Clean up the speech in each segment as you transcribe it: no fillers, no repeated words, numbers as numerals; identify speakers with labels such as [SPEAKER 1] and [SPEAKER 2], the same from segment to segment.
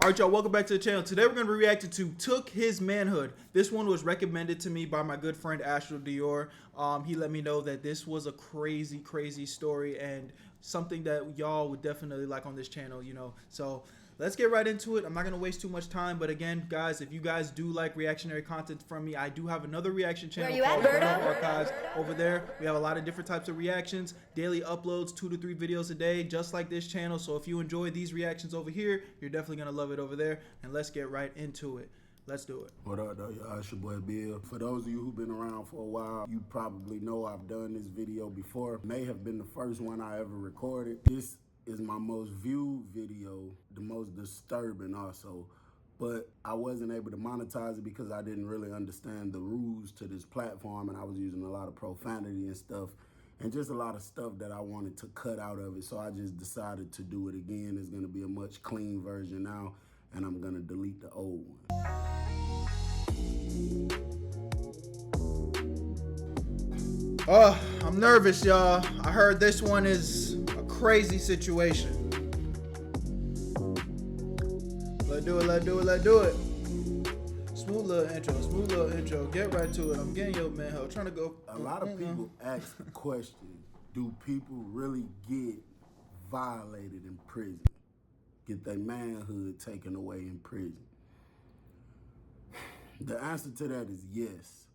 [SPEAKER 1] Alright, y'all, welcome back to the channel. Today we're going to be reacting to Took His Manhood. This one was recommended to me by my good friend Astro Dior. He let me know that this was a crazy story and something that y'all would definitely like on this channel, you know. So let's get right into it. I'm not going to waste too much time, but again, guys, if you guys do like reactionary content from me, I do have another reaction channel called BERTO Archives over there. We have a lot of different types of reactions, daily uploads, 2 to 3 videos a day, just like this channel. So if you enjoy these reactions over here, you're definitely going to love it over there. And let's get right into it. Let's do it.
[SPEAKER 2] What up, though, y'all? It's your boy Bill. For those of you who've been around for a while, you probably know I've done this video before. May have been the first one I ever recorded. This is my most viewed video, the most disturbing also. But I wasn't able to monetize it because I didn't really understand the rules to this platform, and I was using a lot of profanity and stuff, and just a lot of stuff that I wanted to cut out of it. So I just decided to do it again. It's gonna be a much clean version now, and I'm gonna delete the old one.
[SPEAKER 1] I'm nervous, y'all. I heard this one is a crazy situation. Let's do it. Smooth little intro. Get right to it. I'm getting your manhood. Trying to go.
[SPEAKER 2] A lot of people ask the question, do people really get violated in prison? Get their manhood taken away in prison? The answer to that is yes.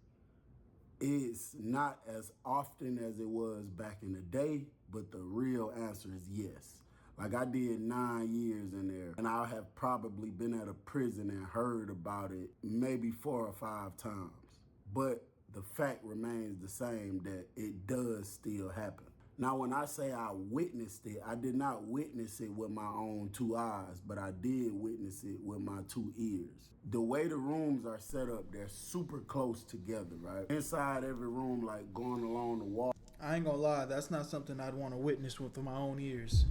[SPEAKER 2] It's not as often as it was back in the day, but the real answer is yes. Like, I did 9 years in there, and I have probably been at a prison and heard about it maybe 4 or 5 times. But the fact remains the same, that it does still happen. Now, when I say I witnessed it, I did not witness it with my own 2 eyes, but I did witness it with my 2 ears. The way the rooms are set up, they're super close together, right? Inside every room, like going along the wall.
[SPEAKER 1] I ain't gonna lie, that's not something I'd want to witness with my own ears.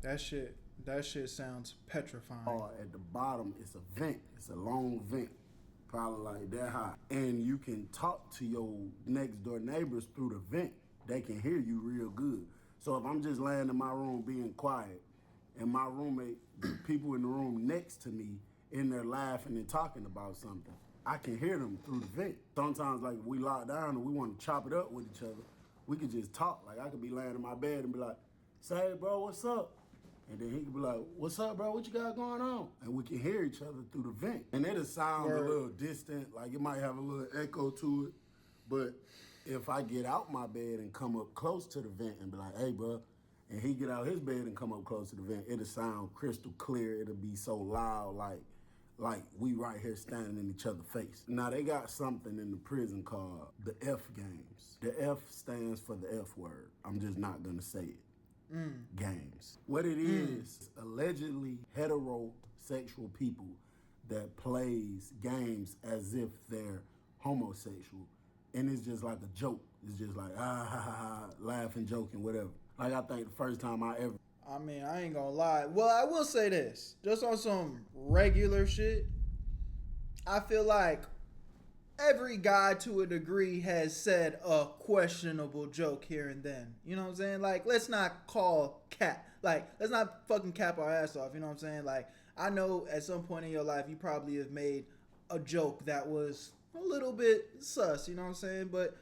[SPEAKER 1] That shit sounds petrifying.
[SPEAKER 2] At the bottom, it's a vent. It's a long vent, probably like that high. And you can talk to your next door neighbors through the vent. They can hear you real good. So if I'm just laying in my room being quiet, and my roommate, the people in the room next to me, in there laughing and talking about something, I can hear them through the vent. Sometimes, like, we lock down and we want to chop it up with each other, we could just talk. Like, I could be laying in my bed and be like, "Say, bro, what's up?" And then he could be like, "What's up, bro? What you got going on?" And we can hear each other through the vent. And it'll sound a little distant, like it might have a little echo to it. But if I get out my bed and come up close to the vent and be like, "Hey, bro," and he get out his bed and come up close to the vent, it'll sound crystal clear. It'll be so loud, like we right here standing in each other's face. Now, they got something in the prison called the F games. The F stands for the F word. I'm just not gonna say it. Games. What it is, allegedly heterosexual people that plays games as if they're homosexual. And it's just like a joke. It's just like, laughing, joking, whatever. Like, I think the first time I
[SPEAKER 1] mean, I ain't gonna lie. Well, I will say this. Just on some regular shit, I feel like every guy to a degree has said a questionable joke here and then. You know what I'm saying? Like, let's not call cap. Like, let's not fucking cap our ass off. You know what I'm saying? Like, I know at some point in your life you probably have made a joke that was a little bit sus. You know what I'm saying? But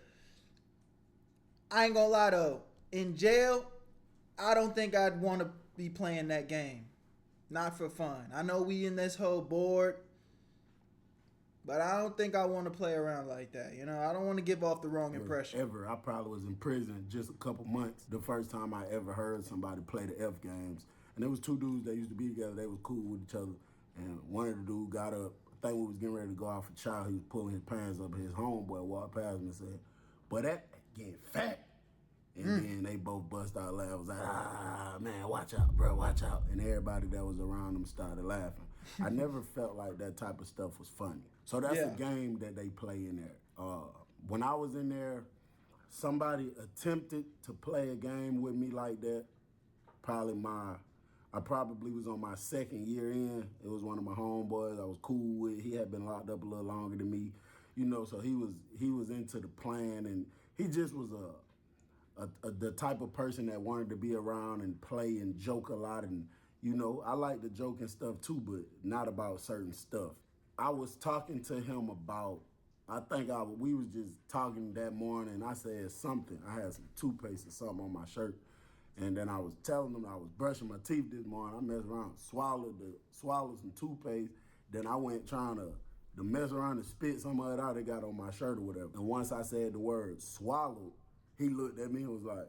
[SPEAKER 1] I ain't gonna lie though. In jail, I don't think I'd want to be playing that game. Not for fun. I know we in this whole board, but I don't think I want to play around like that. You know, I don't want to give off the wrong impression.
[SPEAKER 2] I probably was in prison just a couple months. The first time I ever heard somebody play the F games. And there was 2 dudes that used to be together. They was cool with each other. And one of the dudes got up. I think we was getting ready to go out for chow. He was pulling his pants up. His homeboy walked past him and said, "Boy, that getting fat." And then they both bust out laughing. I was like, "Man, watch out, bro, watch out." And everybody that was around them started laughing. I never felt like that type of stuff was funny. So that's a game that they play in there. When I was in there, somebody attempted to play a game with me like that. I probably was on my 2nd year in. It was one of my homeboys I was cool with. He had been locked up a little longer than me, you know, so he was into the plan, and he just was the type of person that wanted to be around and play and joke a lot and, You know, I like to joke and stuff too, but not about certain stuff. I was talking to him about, we was just talking that morning. I said something. I had some toothpaste or something on my shirt. And then I was telling him I was brushing my teeth this morning. I messed around, swallowed some toothpaste. Then I went trying to mess around and spit some of it out they got on my shirt or whatever. And once I said the word swallowed, he looked at me and was like,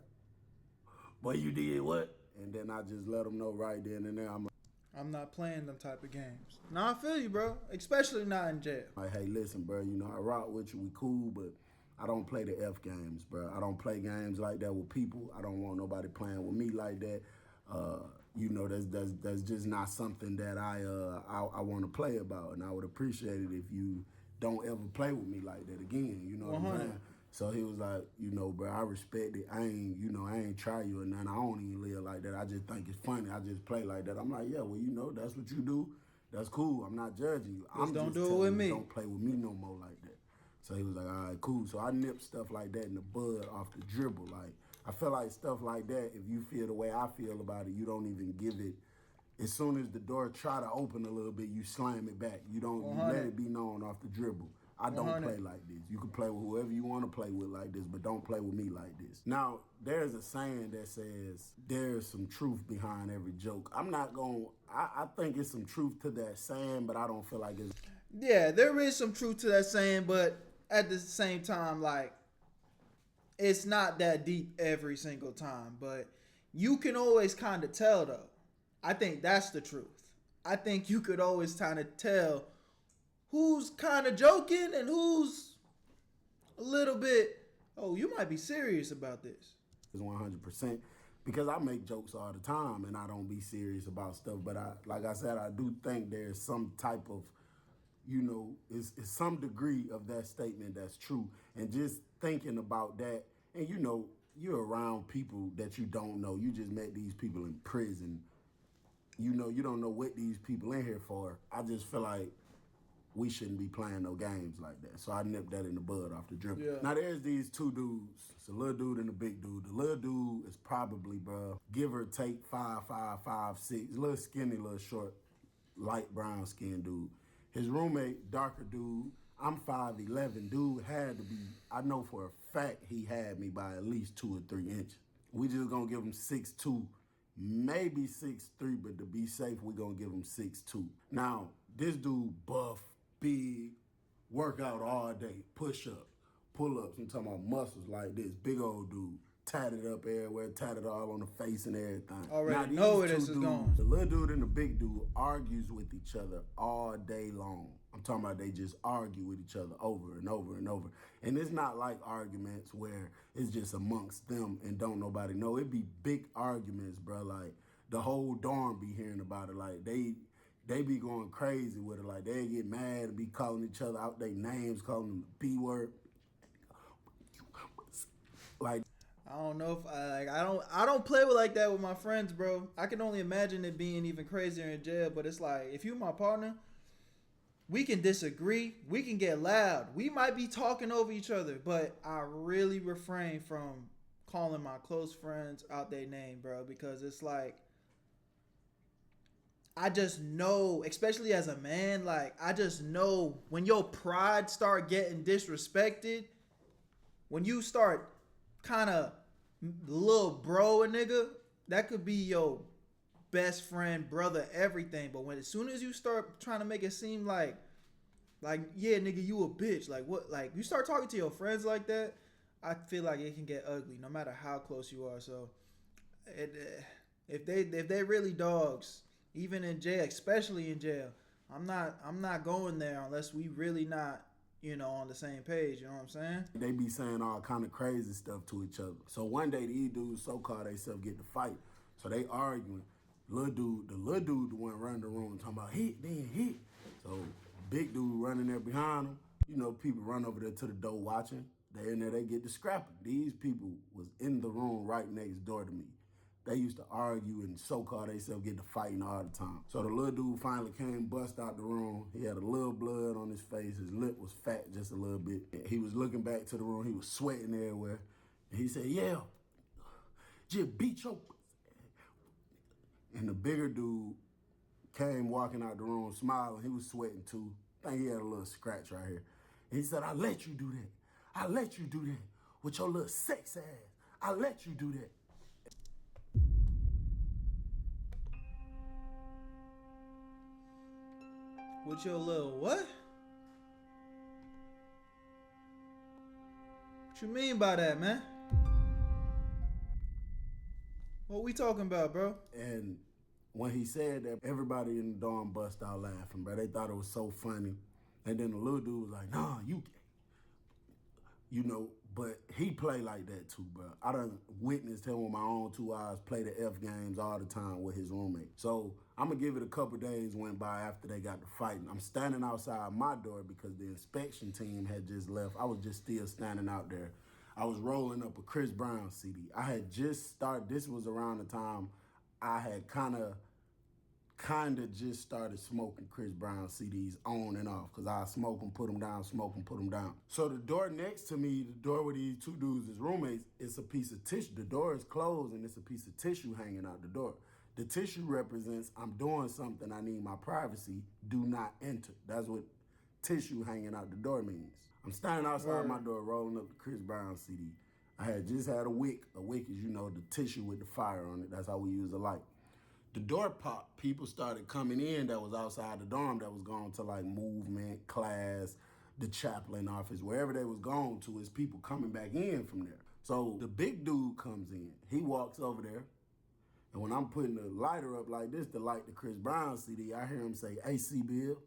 [SPEAKER 2] boy, you did what? And then I just let him know right then and there.
[SPEAKER 1] I'm not playing them type of games. No, I feel you, bro. Especially not in jail.
[SPEAKER 2] Like, hey, listen, bro, you know, I rock with you, we cool, but I don't play the F games, bro. I don't play games like that with people. I don't want nobody playing with me like that. You know, that's just not something that I want to play about, and I would appreciate it if you don't ever play with me like that again. You know what I'm saying? So he was like, you know, bro, I respect it. I ain't try you or nothing. I don't even live like that. I just think it's funny. I just play like that. I'm like, yeah, well, you know, that's what you do. That's cool. I'm not judging you. I'm
[SPEAKER 1] don't
[SPEAKER 2] just
[SPEAKER 1] do it
[SPEAKER 2] telling
[SPEAKER 1] with
[SPEAKER 2] you
[SPEAKER 1] me.
[SPEAKER 2] don't play with me no more like that. So he was like, all right, cool. So I nipped stuff like that in the bud off the dribble. Like, I feel like stuff like that, if you feel the way I feel about it, you don't even give it. As soon as the door try to open a little bit, you slam it back. You let it be known off the dribble. I don't
[SPEAKER 1] 100.
[SPEAKER 2] play like this. You can play with whoever you want to play with like this, but don't play with me like this. Now, there's a saying that says there's some truth behind every joke. I think it's some truth to that saying, but I don't feel like it's.
[SPEAKER 1] Yeah, there is some truth to that saying, but at the same time, like, it's not that deep every single time. But you can always kind of tell, though. I think that's the truth. I think you could always kind of tell who's kind of joking and who's a little bit, oh, you might be serious about this.
[SPEAKER 2] 100%, because I make jokes all the time and I don't be serious about stuff. But like I said, I do think there's some type of, you know, it's some degree of that statement that's true. And just thinking about that, and you know, you're around people that you don't know. You just met these people in prison. You know, you don't know what these people in here for. I just feel like we shouldn't be playing no games like that. So I nipped that in the bud off the dribble.
[SPEAKER 1] Yeah.
[SPEAKER 2] Now there's these two dudes. It's a little dude and a big dude. The little dude is probably, bro, give or take 5'5", 5'6", little skinny, little short, light brown skin dude. His roommate, darker dude. I'm 5'11". Dude had to be, I know for a fact he had me by at least 2 or 3 inches. We just gonna give him 6'2", maybe 6'3", but to be safe, we gonna give him 6'2". Now, this dude buff, big, work out all day, push-ups, pull-ups. I'm talking about muscles like this. Big old dude, tatted up everywhere, tatted all on the face and everything.
[SPEAKER 1] Already know where this is going.
[SPEAKER 2] The little dude and the big dude argues with each other all day long. I'm talking about they just argue with each other over and over and over. And it's not like arguments where it's just amongst them and don't nobody know. It be big arguments, bro. Like, the whole dorm be hearing about it. Like, they be going crazy with it. Like, they get mad and be calling each other out their names, calling them the B word. Like,
[SPEAKER 1] I don't know if I don't play with like that with my friends, bro. I can only imagine it being even crazier in jail. But it's like, if you my partner, we can disagree, we can get loud, we might be talking over each other, but I really refrain from calling my close friends out their name, bro, because it's like, I just know, especially as a man, like, I just know when your pride start getting disrespected, when you start kind of little bro a nigga, that could be your best friend, brother, everything. But when as soon as you start trying to make it seem like yeah, nigga, you a bitch, like what, like you start talking to your friends like that, I feel like it can get ugly, no matter how close you are. So, if they really dogs, even in jail, especially in jail, I'm not going there unless we really not, you know, on the same page. You know what I'm saying?
[SPEAKER 2] they be saying all kind of crazy stuff to each other. So one day these dudes so-called themselves get to fight. So they arguing. The little dude the one running the room talking about hit, then hit. So big dude running there behind him. You know, people run over there to the door watching. They in there, they get to scrapping. These people was in the room right next door to me. They used to argue and so-called themselves get to fighting all the time. So the little dude finally came, bust out the room. He had a little blood on his face. His lip was fat just a little bit. He was looking back to the room. He was sweating everywhere. And he said, yeah, just beat your... And the bigger dude came walking out the room smiling. He was sweating too. I think he had a little scratch right here. And he said, I let you do that. I let you do that with your little sex ass. I let you do that.
[SPEAKER 1] With your little what? What you mean by that, man? What we talking about, bro?
[SPEAKER 2] And when he said that, everybody in the dorm bust out laughing, bro. They thought it was so funny. And then the little dude was like, nah, you gay. You know, but he play like that too, bro. I done witnessed him with my own 2 eyes play the F games all the time with his roommate. So I'm gonna give it a couple days went by after they got to fighting. I'm standing outside my door because the inspection team had just left. I was just still standing out there. I was rolling up a Chris Brown CD. I had just started, this was around the time I had kind of just started smoking Chris Brown CDs on and off, because I smoke them, put them down, smoke them, put them down. So the door next to me, the door where these two dudes is roommates, it's a piece of tissue. The door is closed and it's a piece of tissue hanging out the door. The tissue represents I'm doing something, I need my privacy, do not enter. That's what tissue hanging out the door means. I'm standing outside my door rolling up the Chris Brown CD. I had just had a wick. A wick is, you know, the tissue with the fire on it. That's how we use a light. The door popped, people started coming in that was outside the dorm that was going to like movement, class, the chaplain office, wherever they was going to, is people coming back in from there. So the big dude comes in, he walks over there, and when I'm putting the lighter up like this to light the Chris Brown CD, I hear him say, AC Bill.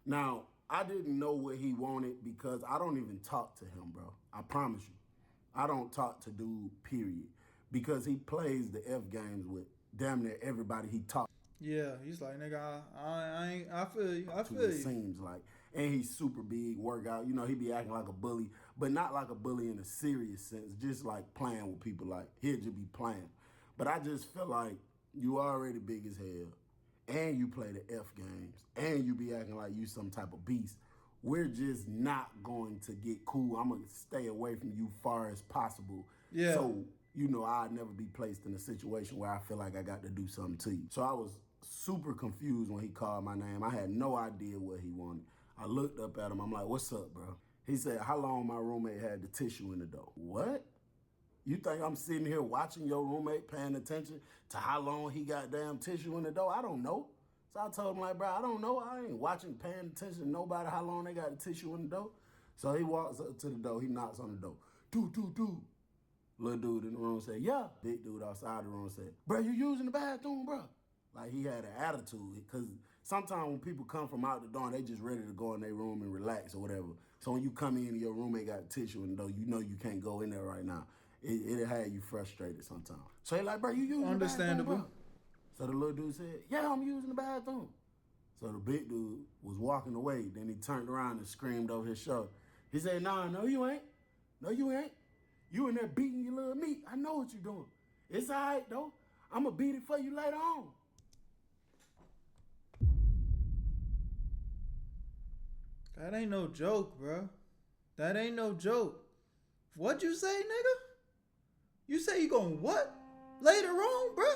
[SPEAKER 2] Now, I didn't know what he wanted because I don't even talk to him, bro. I promise you. I don't talk to dude, period. Because he plays the F games with damn near everybody he talks.
[SPEAKER 1] Yeah, he's like, nigga, I feel you. I feel
[SPEAKER 2] It
[SPEAKER 1] you.
[SPEAKER 2] seems like. And he's super big, workout. You know, he be acting like a bully, but not like a bully in a serious sense, just like playing with people. Like, he'll just be playing. But I just feel like you already big as hell, and you play the F games, and you be acting like you some type of beast. We're just not going to get cool. I'm going to stay away from you far as possible.
[SPEAKER 1] Yeah.
[SPEAKER 2] So, you know, I'd never be placed in a situation where I feel like I got to do something to you. So I was super confused when he called my name. I had no idea what he wanted. I looked up at him. I'm like, what's up, bro? He said, how long my roommate had the tissue in the door? What? You think I'm sitting here watching your roommate paying attention to how long he got damn tissue in the door? I don't know. So I told him, like, bro, I don't know. I ain't watching, paying attention to nobody how long they got the tissue in the door. So he walks up to the door. He knocks on the door. Dude. Little dude in the room said, yeah. Big dude outside the room said, bro, you using the bathroom, bro? Like, he had an attitude, because sometimes when people come from out the door, they just ready to go in their room and relax or whatever. So when you come in and your roommate got tissue in the door, you know you can't go in there right now. It'll have you frustrated sometimes. So he like, bro, you using the bathroom, bro? So the little dude said, yeah, I'm using the bathroom. So the big dude was walking away. Then he turned around and screamed over his shoulder. He said, nah, no, you ain't. No, you ain't. You in there beating your little meat. I know what you're doing. It's all right, though. I'm going to beat it for you later on.
[SPEAKER 1] That ain't no joke, bro. That ain't no joke. What'd you say, nigga? You say you gonna what? Later on, bro?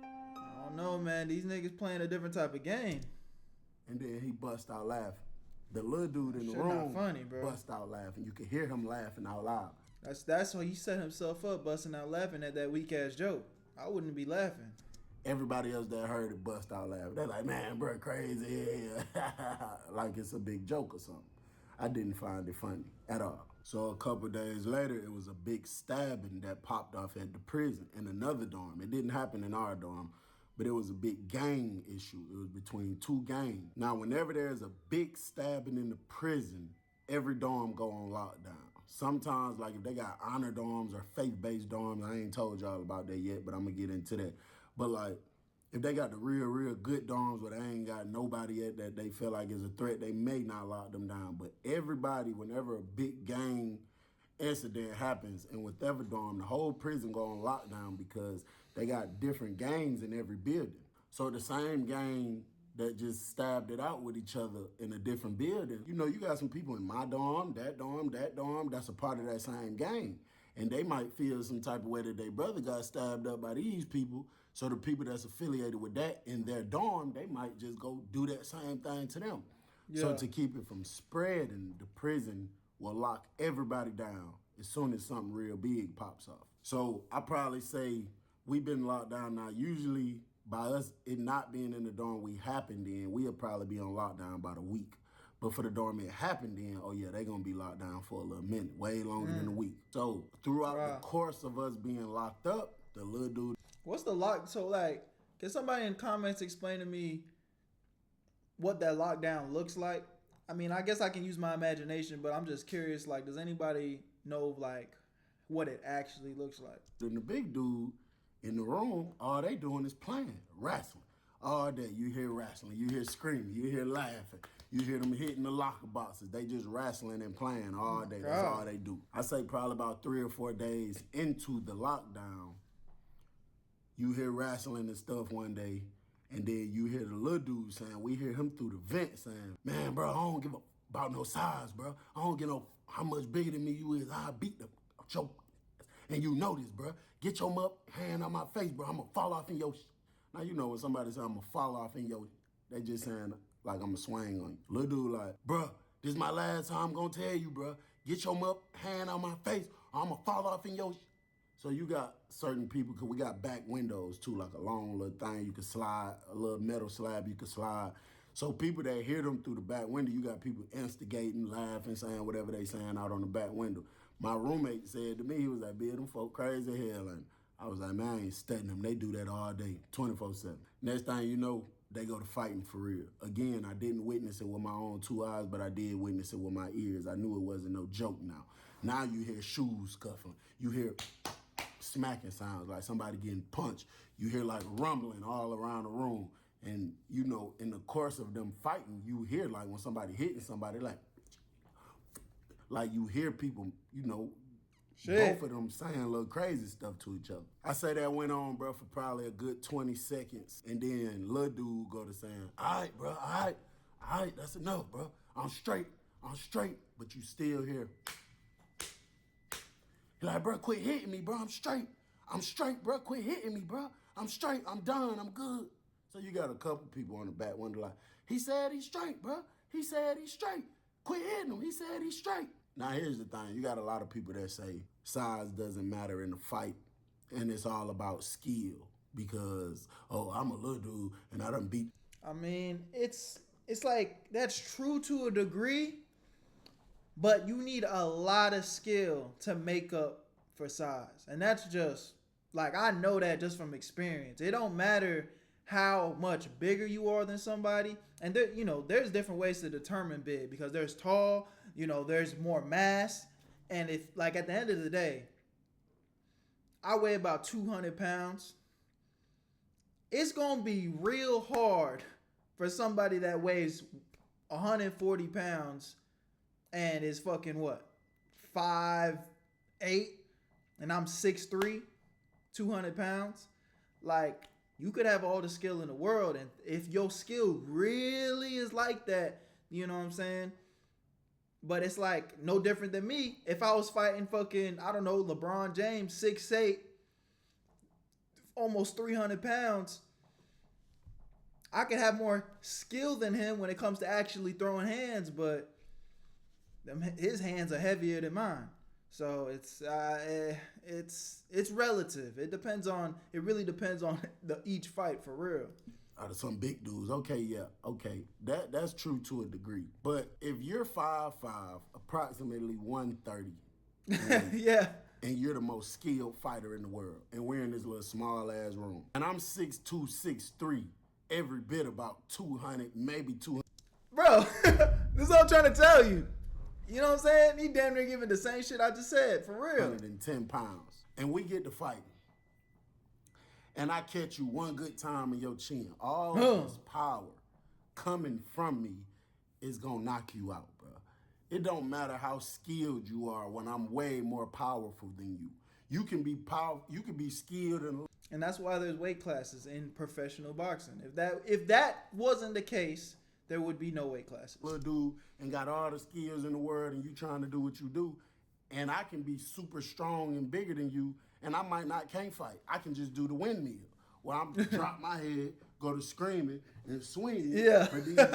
[SPEAKER 1] I don't know, man. These niggas playing a different type of game.
[SPEAKER 2] And then he bust out laughing. The little dude in the
[SPEAKER 1] Shit
[SPEAKER 2] room
[SPEAKER 1] not funny, bro.
[SPEAKER 2] bust out laughing. You could hear him laughing out loud.
[SPEAKER 1] That's why he set himself up busting out laughing at that weak ass joke. I wouldn't be laughing.
[SPEAKER 2] Everybody else that heard it bust out laughing. They're like, man, bro, crazy. Like it's a big joke or something. I didn't find it funny at all. So a couple days later, it was a big stabbing that popped off at the prison in another dorm. It didn't happen in our dorm, but it was a big gang issue. It was between two gangs. Now, whenever there's a big stabbing in the prison, every dorm go on lockdown. Sometimes, like if they got honor dorms or faith-based dorms, I ain't told y'all about that yet, but I'm gonna get into that. But like, if they got the real good dorms where they ain't got nobody yet that they feel like is a threat, they may not lock them down. But everybody, whenever a big gang incident happens in whatever dorm, the whole prison go on lockdown because they got different gangs in every building. So the same gang that just stabbed it out with each other in a different building, you know, you got some people in my dorm, that dorm, that's a part of that same gang. And they might feel some type of way that their brother got stabbed up by these people. So the people that's affiliated with that in their dorm, they might just go do that same thing to them. So to keep it from spreading, the prison will lock everybody down as soon as something real big pops off. So I probably say we've been locked down now. Usually by us it not being in the dorm we happened in, we'll probably be on lockdown about a week. But for the dorm it happened in, oh yeah, they're gonna be locked down for a little minute, way longer than a week. So throughout the course of us being locked up, the little dude.
[SPEAKER 1] What's the lock? So like, can somebody in comments explain to me what that lockdown looks like? I mean, I guess I can use my imagination, but I'm just curious. Like, does anybody know like what it actually looks like?
[SPEAKER 2] Then the big dude in the room, all they doing is playing, wrestling. All day you hear wrestling, you hear screaming, you hear laughing, you hear them hitting the locker boxes. They just wrestling and playing all day. That's all they do. I say probably about 3 or 4 days into the lockdown, you hear wrestling and stuff one day, and then you hear the little dude saying, we hear him through the vent saying, man, bro, I don't give a about no size, bro. I don't give no how much bigger than me you is. I beat the choke. And you know this, bro. Get your hand on my face, bro. I'm gonna fall off in your Now, you know when somebody say I'm gonna fall off in your, they just saying like I'm gonna swing on you. Little dude like, bro, this is my last time I'm gonna tell you, bro. Get your hand on my face or I'm gonna fall off in your So you got certain people, because we got back windows too, like a long little thing you can slide, a little metal slab you can slide. So people that hear them through the back window, you got people instigating, laughing, saying whatever they saying out on the back window. My roommate said to me, he was like, "Bill, them folk crazy as hell." And I was like, man, I ain't studying them. They do that all day, 24/7. Next thing you know, they go to fighting for real. Again, I didn't witness it with my own 2 eyes, but I did witness it with my ears. I knew it wasn't no joke now. Now you hear shoes scuffling. You hear smacking sounds like somebody getting punched. You hear like rumbling all around the room. And you know, in the course of them fighting, you hear like when somebody hitting somebody, like you hear people, you know, both of them saying little crazy stuff to each other. I say that went on, bro, for probably a good 20 seconds. And then little dude go to saying, all right, bro, all right, that's enough, bro. I'm straight. But you still hear. You're like, bro, quit hitting me, bro. I'm straight, bro. Quit hitting me, bro. I'm straight. I'm done. I'm good. So you got a couple people on the back window like, he said he's straight, bro. He said he's straight. Quit hitting him. He said he's straight. Now, here's the thing. You got a lot of people that say size doesn't matter in the fight, and it's all about skill because, oh, I'm a little dude, and I done beat.
[SPEAKER 1] I mean, it's like that's true to a degree, but you need a lot of skill to make up for size. And that's just, like, I know that just from experience. It don't matter how much bigger you are than somebody. And there, you know, there's different ways to determine big because there's tall, you know, there's more mass. And if, like, at the end of the day, I weigh about 200 pounds, it's going to be real hard for somebody that weighs 140 pounds and is fucking what? 5'8", and I'm 6'3", 200 pounds. Like, you could have all the skill in the world, and if your skill really is like that, you know what I'm saying? But it's like no different than me. If I was fighting fucking, I don't know, LeBron James, 6'8", almost 300 pounds, I could have more skill than him when it comes to actually throwing hands, but his hands are heavier than mine. So it's relative. It really depends on each fight for real.
[SPEAKER 2] Out of some big dudes, okay, that's true to a degree. But if you're 5'5", approximately 130,
[SPEAKER 1] yeah,
[SPEAKER 2] and you're the most skilled fighter in the world, and we're in this little small ass room, and I'm 6'2", 6'3", every bit about 200, maybe 200.
[SPEAKER 1] Bro, this is what I'm trying to tell you. You know what I'm saying? He damn near giving the same shit I just said, for real.
[SPEAKER 2] 110 pounds. And we get to fighting. And I catch you one good time in your chin. All this power coming from me is going to knock you out, bro. It don't matter how skilled you are when I'm way more powerful than you. You can be skilled
[SPEAKER 1] and that's why there's weight classes in professional boxing. If that wasn't the case, there would be no weight classes.
[SPEAKER 2] Little dude and got all the skills in the world and you trying to do what you do. And I can be super strong and bigger than you and I can't fight. I can just do the windmill. where I'm drop my head, go to screaming and swinging.
[SPEAKER 1] Yeah.
[SPEAKER 2] But these hits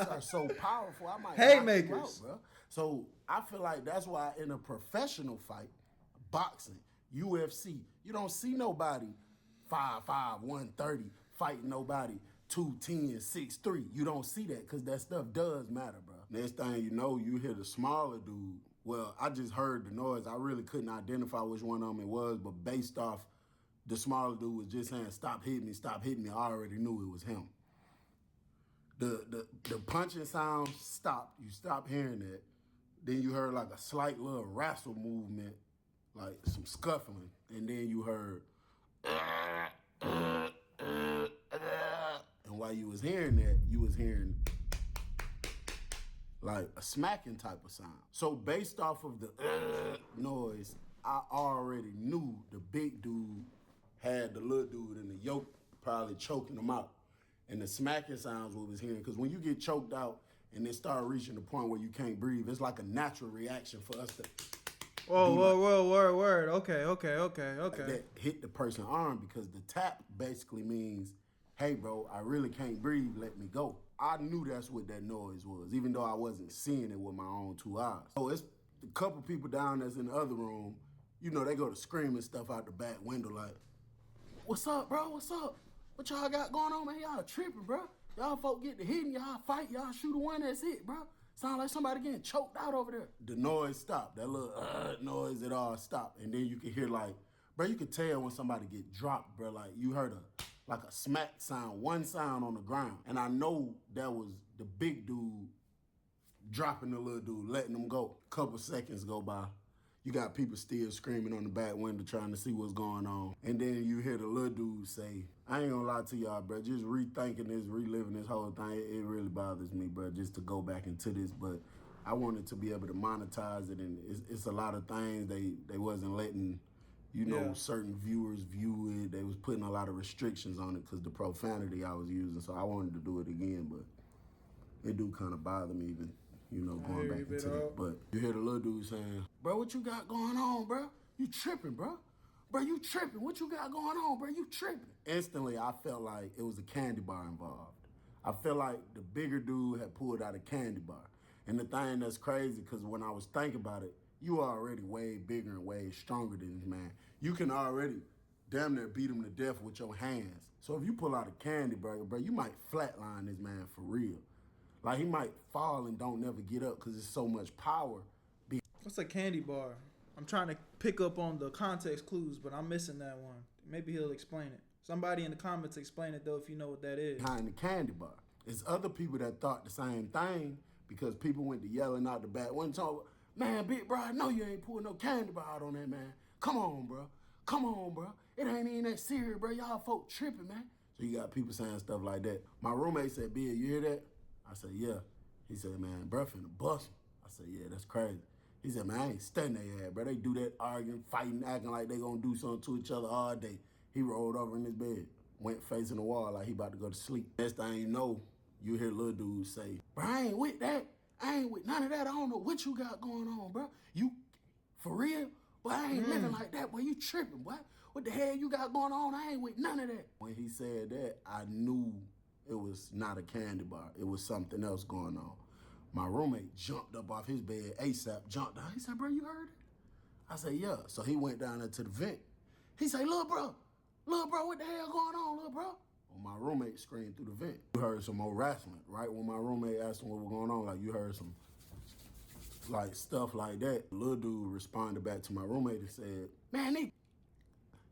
[SPEAKER 2] are so powerful, I might knock you
[SPEAKER 1] Haymakers.
[SPEAKER 2] out, bro. So I feel like that's why in a professional fight, boxing, UFC, you don't see nobody 5'5", 130 fighting nobody 210, 6'3". You don't see that because that stuff does matter, bro. Next thing you know, you hear the smaller dude. Well, I just heard the noise. I really couldn't identify which one of them it was, but based off the smaller dude was just saying, stop hitting me, stop hitting me. I already knew it was him. The punching sound stopped. You stopped hearing that. Then you heard like a slight little wrestle movement, like some scuffling. And then you heard, and while you was hearing that, you was hearing like a smacking type of sound. So based off of the noise, I already knew the big dude had the little dude in the yoke probably choking him out. And the smacking sounds we was hearing, because when you get choked out and it start reaching the point where you can't breathe, it's like a natural reaction for us to
[SPEAKER 1] Word. Okay.
[SPEAKER 2] like that hit the person's arm, because the tap basically means, hey bro, I really can't breathe, let me go. I knew that's what that noise was, even though I wasn't seeing it with my own 2 eyes. So it's a couple people down that's in the other room, you know, they go to screaming stuff out the back window like, what's up, bro, what's up? What y'all got going on, man? Y'all tripping, bro. Y'all folk get to hitting, y'all fight, y'all shoot a one, that's it, bro. Sound like somebody getting choked out over there. The noise stopped. That little noise, it all stopped. And then you could hear like, bro, you could tell when somebody get dropped, bro. Like you heard like a smack sound, one sound on the ground. And I know that was the big dude dropping the little dude, letting him go. Couple seconds go by. You got people still screaming on the back window trying to see what's going on. And then you hear the little dude say, I ain't gonna lie to y'all, bro, just rethinking this, reliving this whole thing, it really bothers me, bro, just to go back into this. But I wanted to be able to monetize it, and it's a lot of things they wasn't letting, you know, certain viewers view it. They was putting a lot of restrictions on it because the profanity I was using. So I wanted to do it again, but it do kind of bother me even, you know, going back into that. But you hear the little dude saying, bro, what you got going on, bro? You tripping, bro. Bro, you tripping. What you got going on, bro? You tripping. Instantly, I felt like it was a candy bar involved. I felt like the bigger dude had pulled out a candy bar. And the thing that's crazy, because when I was thinking about it, you are already way bigger and way stronger than this man. You can already damn near beat him to death with your hands. So if you pull out a candy bar, bro, you might flatline this man for real. Like, he might fall and don't never get up because there's so much power.
[SPEAKER 1] What's a candy bar? I'm trying to pick up on the context clues, but I'm missing that one. Maybe he'll explain it. Somebody in the comments explain it, though, if you know what that is.
[SPEAKER 2] Behind the candy bar. It's other people that thought the same thing because people went to yelling out the back window, man, big bro, I know you ain't pulling no candy bar out on that, man. Come on, bro. Come on, bro. It ain't even that serious, bro. Y'all folk tripping, man. So you got people saying stuff like that. My roommate said, Bill, you hear that? I said, yeah. He said, man, bro finna bust him. I said, yeah, that's crazy. He said, man, I ain't studying their ass, bro. They do that arguing, fighting, acting like they gonna do something to each other all day. He rolled over in his bed, went facing the wall like he about to go to sleep. Next thing you know, you hear little dudes say, bro, I ain't with that. I ain't with none of that. I don't know what you got going on, bro. You, for real? Boy, I ain't living like that, boy. You tripping, boy. What the hell you got going on? I ain't with none of that. When he said that, I knew it was not a candy bar. It was something else going on. My roommate jumped up off his bed ASAP, jumped down. He said, bro, you heard it? I said, yeah. So he went down there to the vent. He said, little bro, what the hell going on, little bro? Well, my roommate screamed through the vent. You heard some more wrestling, right? When my roommate asked him what was going on, like you heard some like stuff like that. The little dude responded back to my roommate and said, man, they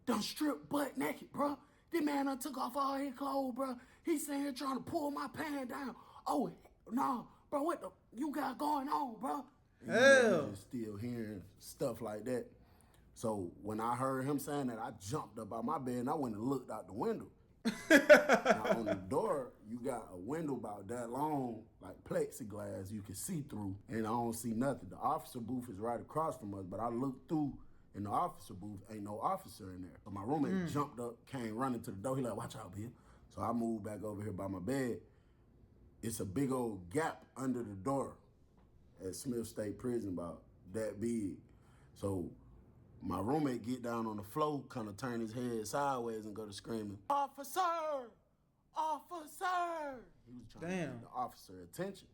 [SPEAKER 2] done stripped butt naked, bro. This man done took off all his clothes, bro. He's sitting here trying to pull my pants down. Oh, no, bro, what the, you got going on, bro? And
[SPEAKER 1] Hell.
[SPEAKER 2] you just still hearing stuff like that. So when I heard him saying that, I jumped up out my bed and I went and looked out the window. Now on the door, you got a window about that long, like plexiglass you can see through, and I don't see nothing. The officer booth is right across from us, but I looked through in the officer booth, ain't no officer in there. So my roommate jumped up, came running to the door. He like, watch out, Bill. So I moved back over here by my bed. It's a big old gap under the door at Smith State Prison, about that big. So My roommate get down on the floor, kind of turn his head sideways and go to screaming, "Officer! Officer!" He was trying to get the officer attention.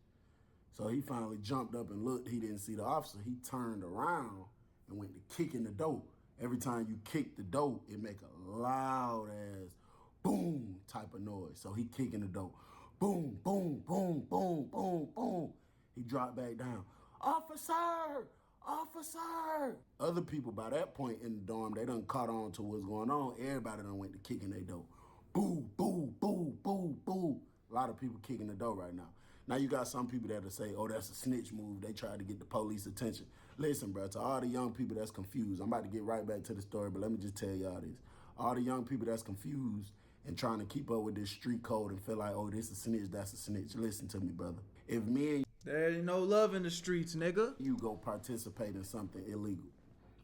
[SPEAKER 2] So he finally jumped up and looked. He didn't see the officer. He turned around and went to kicking the door. Every time you kick the door, it make a loud ass boom type of noise. So he kicking the door. Boom, boom, boom, boom, boom, boom. He dropped back down. "Officer! Officer!" Other people by that point in the dorm, they done caught on to what's going on. Everybody done went to kicking their door. Boo, boo, boo, boo, boo. A lot of people kicking the door right now. Now you got some people that'll say, "Oh, that's a snitch move. They tried to get the police attention." Listen, bro, to all the young people that's confused, I'm about to get right back to the story, but let me just tell y'all this. All the young people that's confused and trying to keep up with this street code and feel like, "Oh, this is a snitch, that's a snitch." Listen to me, brother. If me and
[SPEAKER 1] There ain't no love in the streets, nigga.
[SPEAKER 2] you go participate in something illegal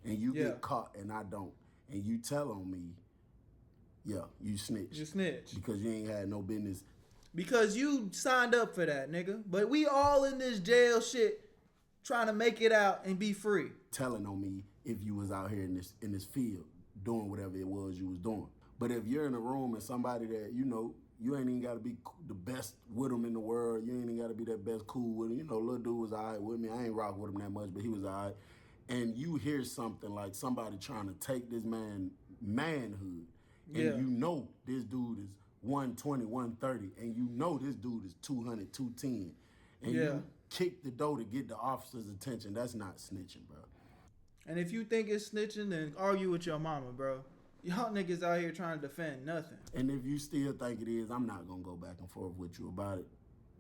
[SPEAKER 2] and you get caught and I don't, and you tell on me, yeah, you snitch.
[SPEAKER 1] You snitch.
[SPEAKER 2] Because you ain't had no business.
[SPEAKER 1] Because you signed up for that, nigga. But we all in this jail shit trying to make it out and be free.
[SPEAKER 2] Telling on me if you was out here in this field doing whatever it was you was doing. But if you're in a room and somebody that, you know, you ain't even got to be the best with them in the world. You ain't even got to be that best cool with him. You know, little dude was all right with me. I ain't rock with him that much, but he was all right. And you hear something like somebody trying to take this man manhood. And you know this dude is 120, 130. And you know this dude is 200, 210. And you kick the door to get the officer's attention. That's not snitching, bro.
[SPEAKER 1] And if you think it's snitching, then argue with your mama, bro. Y'all niggas out here trying to defend nothing.
[SPEAKER 2] And if you still think it is, I'm not going to go back and forth with you about it.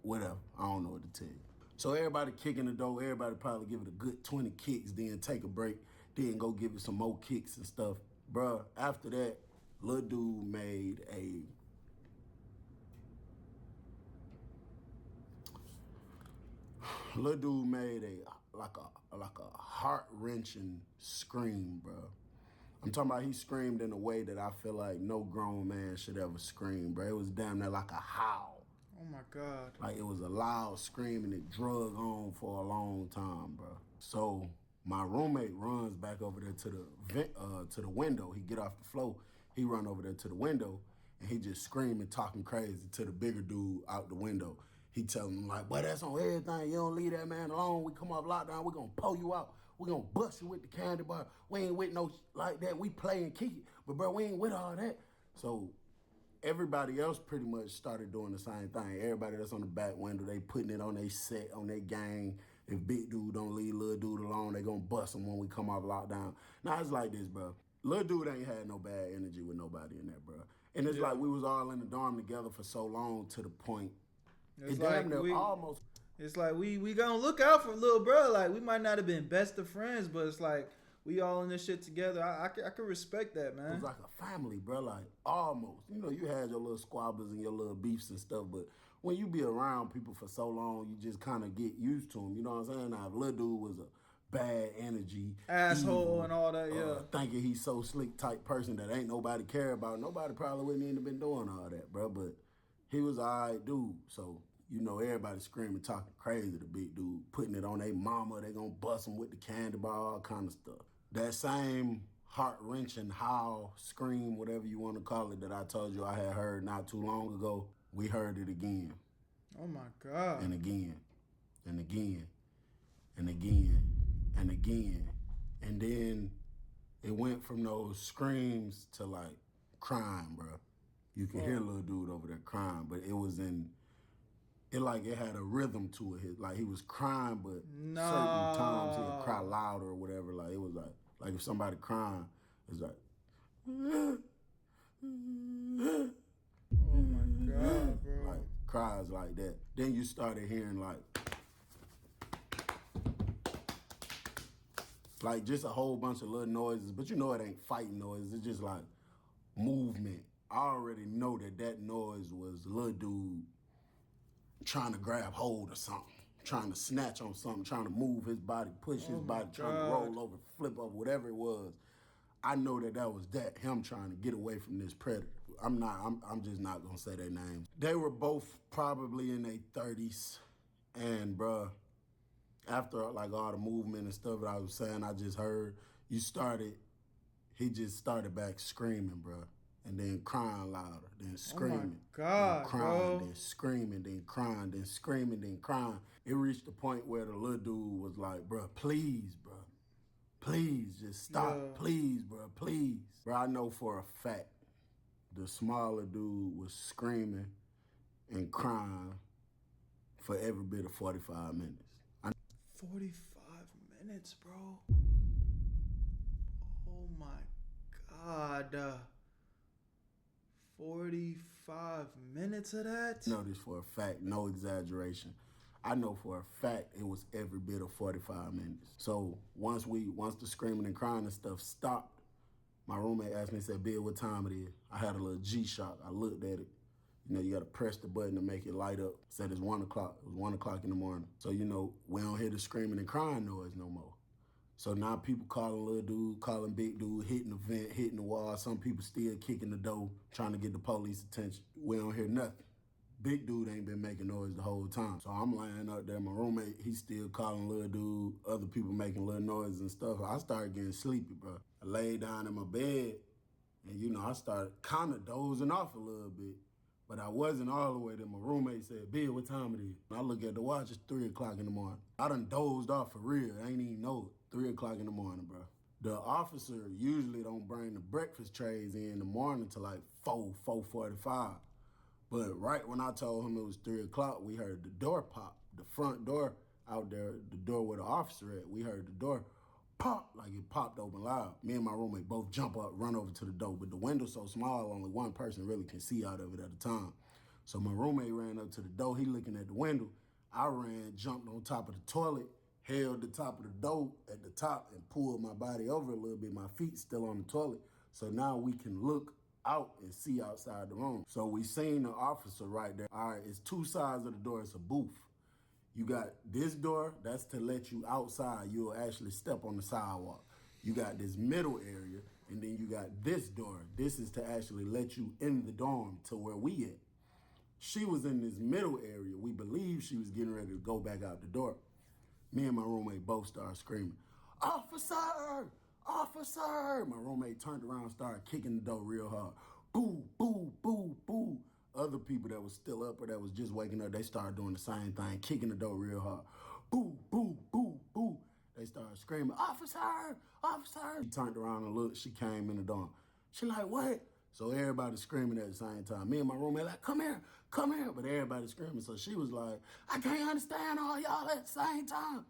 [SPEAKER 2] Whatever. I don't know what to tell you. So everybody kicking the door, everybody probably give it a good 20 kicks, then take a break, then go give it some more kicks and stuff. Bruh, after that, little dude made a... Little dude made a heart-wrenching scream, bro. I'm talking about he screamed in a way that I feel like no grown man should ever scream, bro. It was damn near like a howl.
[SPEAKER 1] Oh my God.
[SPEAKER 2] Like it was a loud scream and it drug on for a long time, bro. So my roommate runs back over there to the window. He get off the floor, he run over there to the window and he just screaming, talking crazy to the bigger dude out the window. He telling him like, "Boy, that's on everything. You don't leave that man alone. We come off lockdown, we gonna pull you out. We gonna bust you with the candy bar. We ain't with no like that. We play and kick it. But bro, we ain't with all that." So everybody else pretty much started doing the same thing. Everybody that's on the back window, they putting it on their set, on their gang. If big dude don't leave little dude alone, they gonna bust him when we come off lockdown. Now it's like this, bro. Little dude ain't had no bad energy with nobody in there, bro. And it's like we was all in the dorm together for so long to the point.
[SPEAKER 1] It's like
[SPEAKER 2] almost.
[SPEAKER 1] It's like we gonna look out for little bro. Like we might not have been best of friends, but it's like we all in this shit together. I can respect that, man.
[SPEAKER 2] It was like a family, bro. Like almost. You know, you had your little squabbles and your little beefs and stuff, but when you be around people for so long, you just kind of get used to them. You know what I'm saying? Now, if little dude was a bad energy,
[SPEAKER 1] asshole
[SPEAKER 2] evil,
[SPEAKER 1] and all that,
[SPEAKER 2] thinking he's so slick type person that ain't nobody care about, nobody probably wouldn't even been doing all that, bro. But he was all right dude, so you know, everybody screaming, talking crazy to big dude, putting it on their mama, they gonna bust him with the candy bar, all kind of stuff. That same heart-wrenching howl, scream, whatever you want to call it, that I told you I had heard not too long ago, we heard it again.
[SPEAKER 1] Oh my God.
[SPEAKER 2] And again, and again, and again, and again. And then it went from those screams to like crying, bro. You can hear little dude over there crying, but it was it had a rhythm to it. Like he was crying, but certain times he'd cry louder or whatever. Like it was like if somebody crying, it's like
[SPEAKER 1] oh my God, bro.
[SPEAKER 2] Like cries like that. Then you started hearing like just a whole bunch of little noises, but you know it ain't fighting noises. It's just like movement. I already know that noise was little dude trying to grab hold of something, trying to snatch on something, trying to move his body, push his body, trying to roll over, flip over, whatever it was. I know that was him trying to get away from this predator. I'm just not gonna say their names. They were both probably in their 30s, and bruh, after like all the movement and stuff that I was saying, I just heard you started he just started back screaming, bro. And then crying louder, then screaming.
[SPEAKER 1] Oh my God,
[SPEAKER 2] then crying,
[SPEAKER 1] bro.
[SPEAKER 2] then screaming, then crying, then screaming, then crying. It reached the point where the little dude was like, bro, please, bro. Please, just stop.
[SPEAKER 1] Yeah.
[SPEAKER 2] Please, bro, please. Bro, I know for a fact the smaller dude was screaming and crying for every bit of 45 minutes.
[SPEAKER 1] 45 minutes, bro. Oh my God. 45 minutes of that?
[SPEAKER 2] I know this for a fact, no exaggeration. I know for a fact it was every bit of 45 minutes. So once the screaming and crying and stuff stopped, my roommate asked me, said, Bill, what time it is? I had a little G-Shock. I looked at it. You know, you gotta press the button to make it light up. Said it's 1 o'clock. It was 1 o'clock in the morning. So, you know, we don't hear the screaming and crying noise no more. So now people calling little dude, calling big dude, hitting the vent, hitting the wall. Some people still kicking the door, trying to get the police attention. We don't hear nothing. Big dude ain't been making noise the whole time. So I'm laying up there. My roommate, he's still calling little dude, other people making little noises and stuff. I started getting sleepy, bro. I laid down in my bed and, you know, I started kind of dozing off a little bit. But I wasn't all the way there. My roommate said, Bill, what time it is? And I look at the watch, it's 3 o'clock in the morning. I done dozed off for real. I ain't even know it. 3 o'clock in the morning, bro. The officer usually don't bring the breakfast trays in the morning till like 4:45. But right when I told him it was 3 o'clock, we heard the door pop. The front door out there, the door where the officer at, we heard the door pop, like it popped open loud. Me and my roommate both jump up, run over to the door, but the window's so small, only one person really can see out of it at a time. So my roommate ran up to the door, he looking at the window. I ran, jumped on top of the toilet, held the top of the door at the top and pulled my body over a little bit, my feet still on the toilet. So now we can look out and see outside the room. So we seen the officer right there. All right, it's two sides of the door, it's a booth. You got this door, that's to let you outside. You'll actually step on the sidewalk. You got this middle area, and then you got this door. This is to actually let you in the dorm to where we at. She was in this middle area. We believe she was getting ready to go back out the door. Me and my roommate both started screaming, "Officer! Officer!" My roommate turned around and started kicking the door real hard. Boo, boo, boo, boo. Other people that was still up or that was just waking up, they started doing the same thing, kicking the door real hard. Boo, boo, boo, boo. They started screaming, "Officer! Officer!" She turned around and looked, she came in the dorm. She like, "What?" So everybody screaming at the same time. Me and my roommate like, come here, but everybody screaming. So she was like, "I can't understand all y'all at the same time."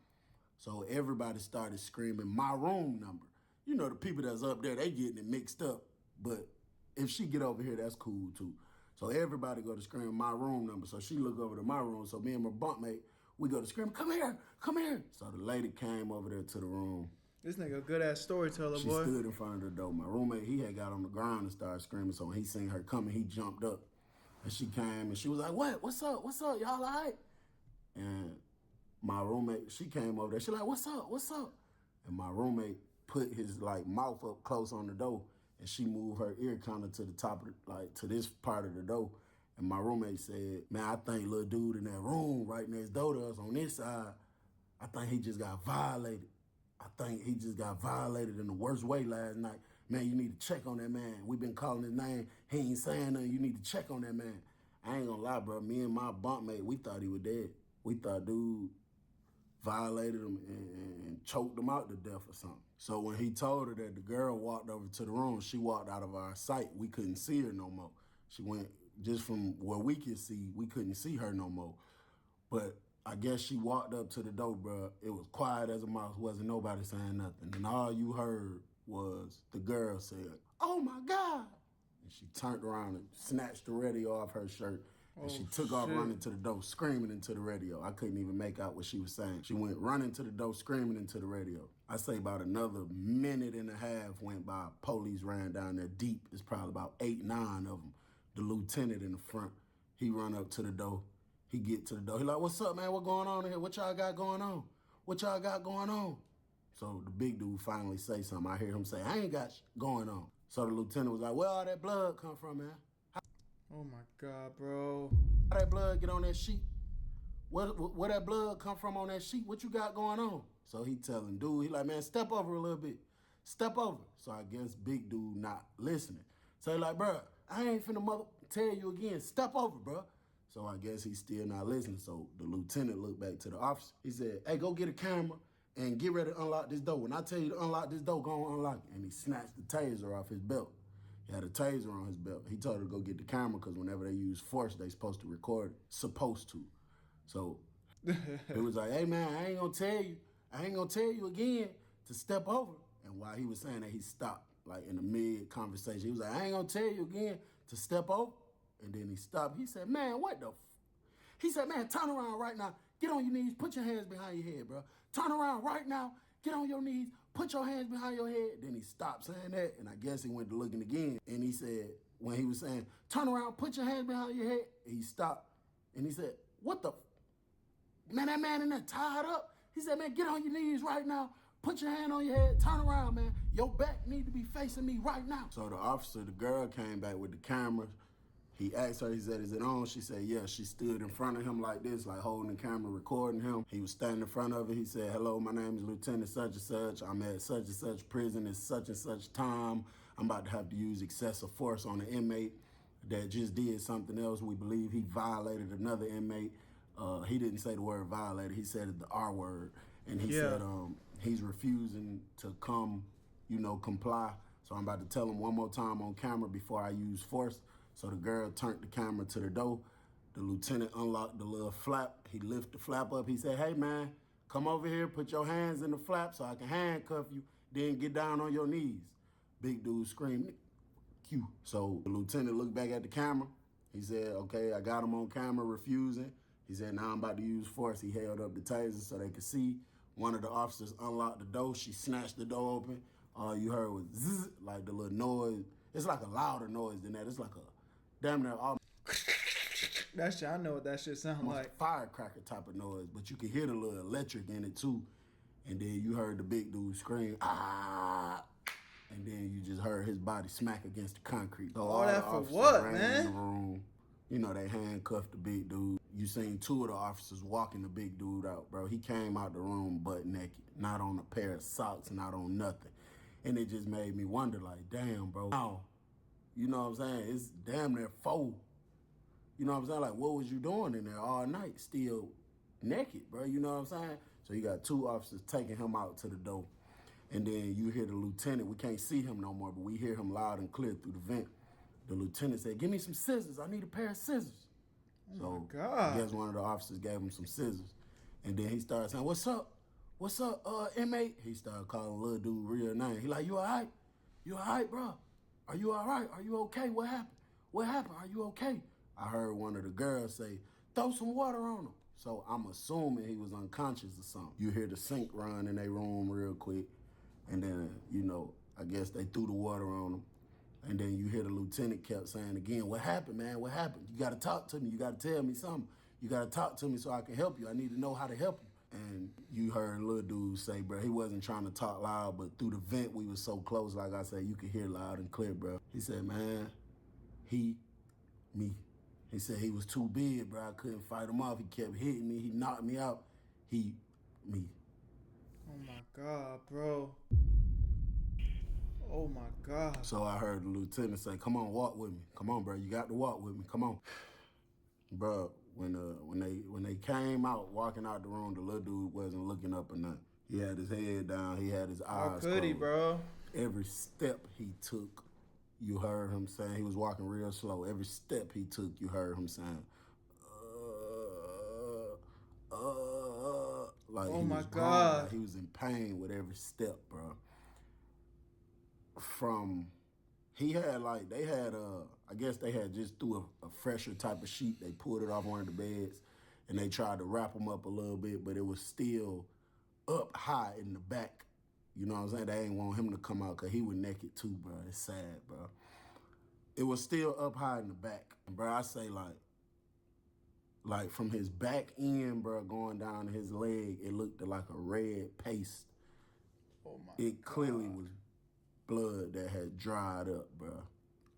[SPEAKER 2] So everybody started screaming my room number. You know, the people that's up there, they getting it mixed up. But if she get over here, that's cool too. So everybody go to scream my room number. So she look over to my room. So me and my bunkmate, we go to scream, "Come here, come here." So the lady came over there to the room.
[SPEAKER 1] This nigga a good ass storyteller,
[SPEAKER 2] She
[SPEAKER 1] boy.
[SPEAKER 2] stood in front of the door. My roommate, he had got on the ground and started screaming. So when he seen her coming, he jumped up. And she came and she was like, "What? What's up? What's up? Y'all all right?" And my roommate, she came over there. She like, "What's up? What's up?" And my roommate put his like mouth up close on the door, and she moved her ear kind of to the top of the, like to this part of the door. And my roommate said, "Man, I think little dude in that room right next door to us on this side, I think he just got violated. I think he just got violated in the worst way last night. Man, you need to check on that man. We've been calling his name. He ain't saying nothing. You need to check on that man." I ain't gonna lie, bro. Me and my bunkmate, we thought he was dead. We thought dude violated him and choked him out to death or something. So when he told her that, the girl walked over to the room. She walked out of our sight. We couldn't see her no more. She went just from where we could see, we couldn't see her no more. But I guess she walked up to the door, bro. It was quiet as a mouse. Wasn't nobody saying nothing. And all you heard was the girl said, "Oh my God." And she turned around and snatched the radio off her shirt. And she took off running to the door, screaming into the radio. I couldn't even make out what she was saying. She went running to the door, screaming into the radio. I say about another minute and a half went by. Police ran down there deep. It's probably about 8, 9 of them. The lieutenant in the front, he run up to the door. He get to the door. He like, "What's up, man? What going on here? What y'all got going on? What y'all got going on?" So the big dude finally say something. I hear him say, "I ain't got going on." So the lieutenant was like, "Where all that blood come from, man?
[SPEAKER 1] Oh my God, bro.
[SPEAKER 2] How that blood get on that sheet? Where that blood come from on that sheet? What you got going on?" So he telling dude, he like, "Man, step over a little bit. step over. So I guess big dude not listening. So he like, bro, I ain't finna mother tell you again, step over, bro. So I guess he's still not listening. So the lieutenant looked back to the officer. He said, hey, go get a camera and get ready to unlock this door. When I tell you to unlock this door, go and unlock it. And he snatched the taser off his belt. He had a taser on his belt. He told her to go get the camera because whenever they use force, they supposed to record it. Supposed to. So it was like, hey man, I ain't gonna tell you again to step over. And while he was saying that, he stopped, like in the mid-conversation. He was like, I ain't gonna tell you again to step over. And then he stopped. He said, man, what the He said, man, turn around right now. Get on your knees. Put your hands behind your head, bro. Turn around right now. Get on your knees. Put your hands behind your head. Then he stopped saying that, and I guess he went to looking again. And he said, when he was saying, turn around, put your hands behind your head, he stopped. And he said, what the Man, that man in there tied up. He said, man, get on your knees right now. Put your hand on your head. Turn around, man. Your back need to be facing me right now. So the officer, the girl, came back with the camera. He asked her, he said, is it on? She said, yeah. She stood in front of him like this, like holding the camera, recording him. He was standing in front of it. He said, hello, my name is Lieutenant such and such. I'm at such and such prison at such and such time. I'm about to have to use excessive force on an inmate that just did something else. We believe he violated another inmate. He didn't say the word violated. He said the R word. And he said he's refusing to come, comply. So I'm about to tell him one more time on camera before I use force. So the girl turned the camera to the door. The lieutenant unlocked the little flap. He lifted the flap up. He said, hey, man, come over here, put your hands in the flap so I can handcuff you, then get down on your knees. Big dude screamed, Q. So the lieutenant looked back at the camera. He said, okay, I got him on camera refusing. He said, now I'm about to use force. He held up the taser so they could see. One of the officers unlocked the door. She snatched the door open. All you heard was zzz, like the little noise. It's like a louder noise than that. It's like a damn near almost
[SPEAKER 1] That shit, I know what that shit sound like.
[SPEAKER 2] a firecracker type of noise, but you could hear the little electric in it too. And then you heard the big dude scream, ah, and then you just heard his body smack against the concrete. So
[SPEAKER 1] all that for what, man?
[SPEAKER 2] In the room. They handcuffed the big dude. You seen two of the officers walking the big dude out, bro. He came out the room butt naked, not on a pair of socks, not on nothing. And it just made me wonder, like, damn, bro. Now, you know what I'm saying? It's damn near 4. You know what I'm saying? Like, what was you doing in there all night, still naked, bro? You know what I'm saying? So you got 2 officers taking him out to the door. And then you hear the lieutenant. We can't see him no more, but we hear him loud and clear through the vent. The lieutenant said, give me some scissors. I need a pair of scissors.
[SPEAKER 1] Oh my God.
[SPEAKER 2] I guess one of the officers gave him some scissors. And then he started saying, what's up? What's up, inmate? He started calling little dude real name. He like, you all right? You all right, bro? Are you all right? Are you okay? What happened? What happened? Are you okay? I heard one of the girls say, throw some water on him. So I'm assuming he was unconscious or something. You hear the sink run in their room real quick. And then, I guess they threw the water on him. And then you hear the lieutenant kept saying again, what happened, man? What happened? You got to talk to me. You got to tell me something. You got to talk to me so I can help you. I need to know how to help you. And you heard little dude say, bro, he wasn't trying to talk loud, but through the vent, we was so close, like I said, you could hear loud and clear, bro. He said, man, me. He said he was too big, bro. I couldn't fight him off. He kept hitting me. He knocked me out. Me.
[SPEAKER 1] Oh, my God, bro. Oh, my God.
[SPEAKER 2] So I heard the lieutenant say, come on, walk with me. Come on, bro. You got to walk with me. Come on. Bro, when they came out, walking out the room, the little dude wasn't looking up or nothing. He had his head down. He had his eyes
[SPEAKER 1] How could
[SPEAKER 2] closed.
[SPEAKER 1] he, bro?
[SPEAKER 2] Every step he took, you heard him saying, he was walking real slow. Every step he took, you heard him saying, like
[SPEAKER 1] oh
[SPEAKER 2] he
[SPEAKER 1] my
[SPEAKER 2] was
[SPEAKER 1] God.
[SPEAKER 2] grown, like he was in pain with every step, bro. I guess they had just threw a fresher type of sheet. They pulled it off one of the beds and they tried to wrap him up a little bit, but it was still up high in the back. You know what I'm saying? They ain't want him to come out because he was naked too, bro. It's sad, bro. It was still up high in the back. Bro, I say like from his back end, bro, going down to his leg, it looked like a red paste.
[SPEAKER 1] Oh my
[SPEAKER 2] It clearly was blood that had dried up, bro.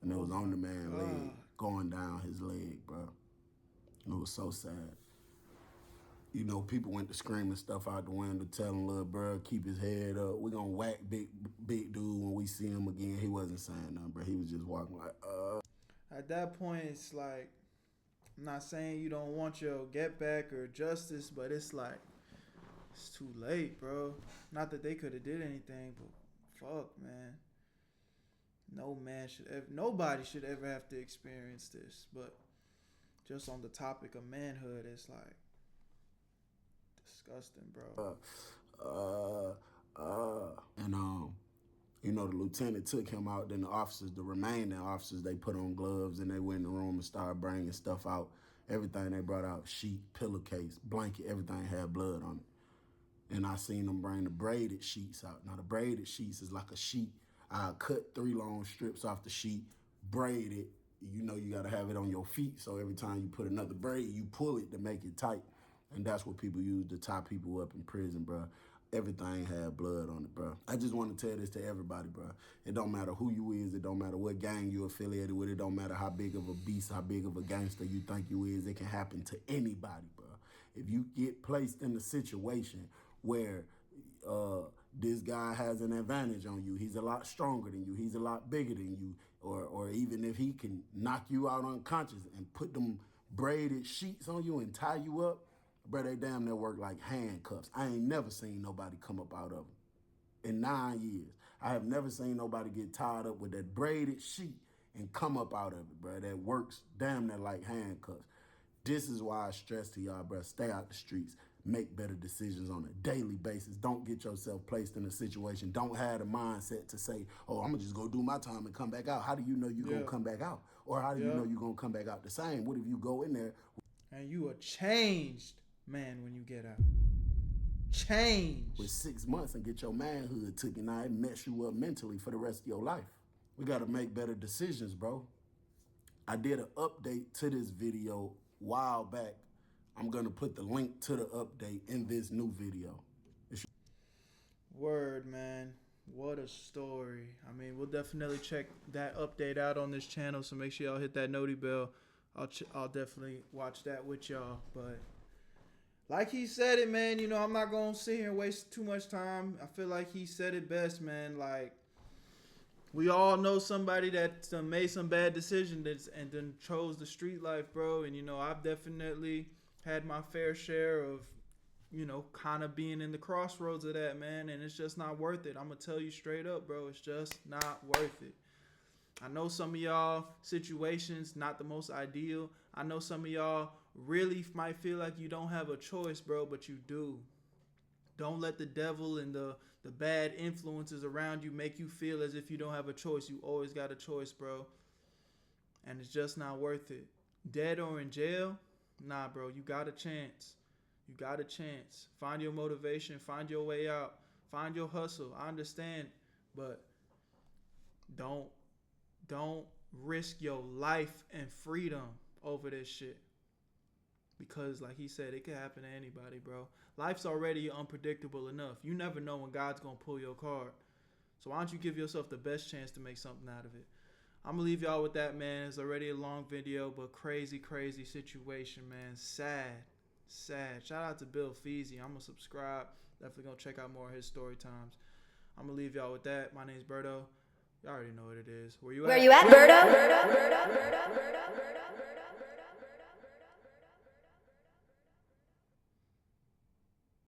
[SPEAKER 2] And it was on the man's leg, going down his leg, bro. And it was so sad. you know, people went to screaming stuff out the window, telling little bro, keep his head up. We gonna whack big dude when we see him again. He wasn't saying nothing, bro. He was just walking like,
[SPEAKER 1] At that point, it's like, I'm not saying you don't want your get back or justice, but it's like, it's too late, bro. Not that they could have did anything, but fuck, man. Nobody should ever have to experience this. But just on the topic of manhood, it's like disgusting, bro.
[SPEAKER 2] and you know, the lieutenant took him out. Then the officers, the remaining officers, they put on gloves and they went in the room and started bringing stuff out. Everything they brought out, sheet, pillowcase, blanket, everything had blood on it. And I seen them bring the braided sheets out. Now the braided sheets is like a sheet. I cut 3 long strips off the sheet, braid it. You know you gotta have it on your feet, so every time you put another braid, you pull it to make it tight. And that's what people use to tie people up in prison, bro. Everything had blood on it, bro. I just want to tell this to everybody, bro. It don't matter who you is. It don't matter what gang you affiliated with. It don't matter how big of a beast, how big of a gangster you think you is. It can happen to anybody, bro. If you get placed in a situation where this guy has an advantage on you, he's a lot stronger than you, he's a lot bigger than you, or even if he can knock you out unconscious and put them braided sheets on you and tie you up, bro, they damn near work like handcuffs. I ain't never seen nobody come up out of them. In 9 years, I have never seen nobody get tied up with that braided sheet and come up out of it, bro. That works damn near like handcuffs. This is why I stress to y'all, bro, stay out the streets. Make better decisions on a daily basis. Don't get yourself placed in a situation. Don't have the mindset to say, oh, I'm going to just go do my time and come back out. How do you know you're going to come back out? Or how do you know you're going to come back out the same? What if you go in there
[SPEAKER 1] and you a changed man when you get out? Changed.
[SPEAKER 2] With 6 months and get your manhood took, and it mess you up mentally for the rest of your life. We got to make better decisions, bro. I did an update to this video a while back. I'm going to put the link to the update in this new video.
[SPEAKER 1] Word, man. What a story. I mean, we'll definitely check that update out on this channel, so make sure y'all hit that noti bell. I'll definitely watch that with y'all. But like he said it, man, you know, I'm not going to sit here and waste too much time. I feel like he said it best, man. Like, we all know somebody that made some bad decisions and then chose the street life, bro. And, you know, I've definitely had my fair share of, you know, kind of being in the crossroads of that, man. And it's just not worth it. I'm going to tell you straight up, bro. It's just not worth it. I know some of y'all situations not the most ideal. I know some of y'all really might feel like you don't have a choice, bro, but you do. Don't let the devil and the bad influences around you make you feel as if you don't have a choice. You always got a choice, bro. And it's just not worth it. Dead or in jail? Nah, bro, you got a chance. You got a chance. Find your motivation. Find your way out. Find your hustle. I understand, but don't risk your life and freedom over this shit. Because like he said, it could happen to anybody, bro. Life's already unpredictable enough. You never know when God's going to pull your card. So why don't you give yourself the best chance to make something out of it? I'm going to leave y'all with that, man. It's already a long video, but crazy, crazy situation, man. Sad. Shout out to Bill Feezy. I'm going to subscribe. Definitely going to check out more of his story times. I'm going to leave y'all with that. My name's Berto. Y'all already know what it is. Where you at?
[SPEAKER 3] Where you at, Berto?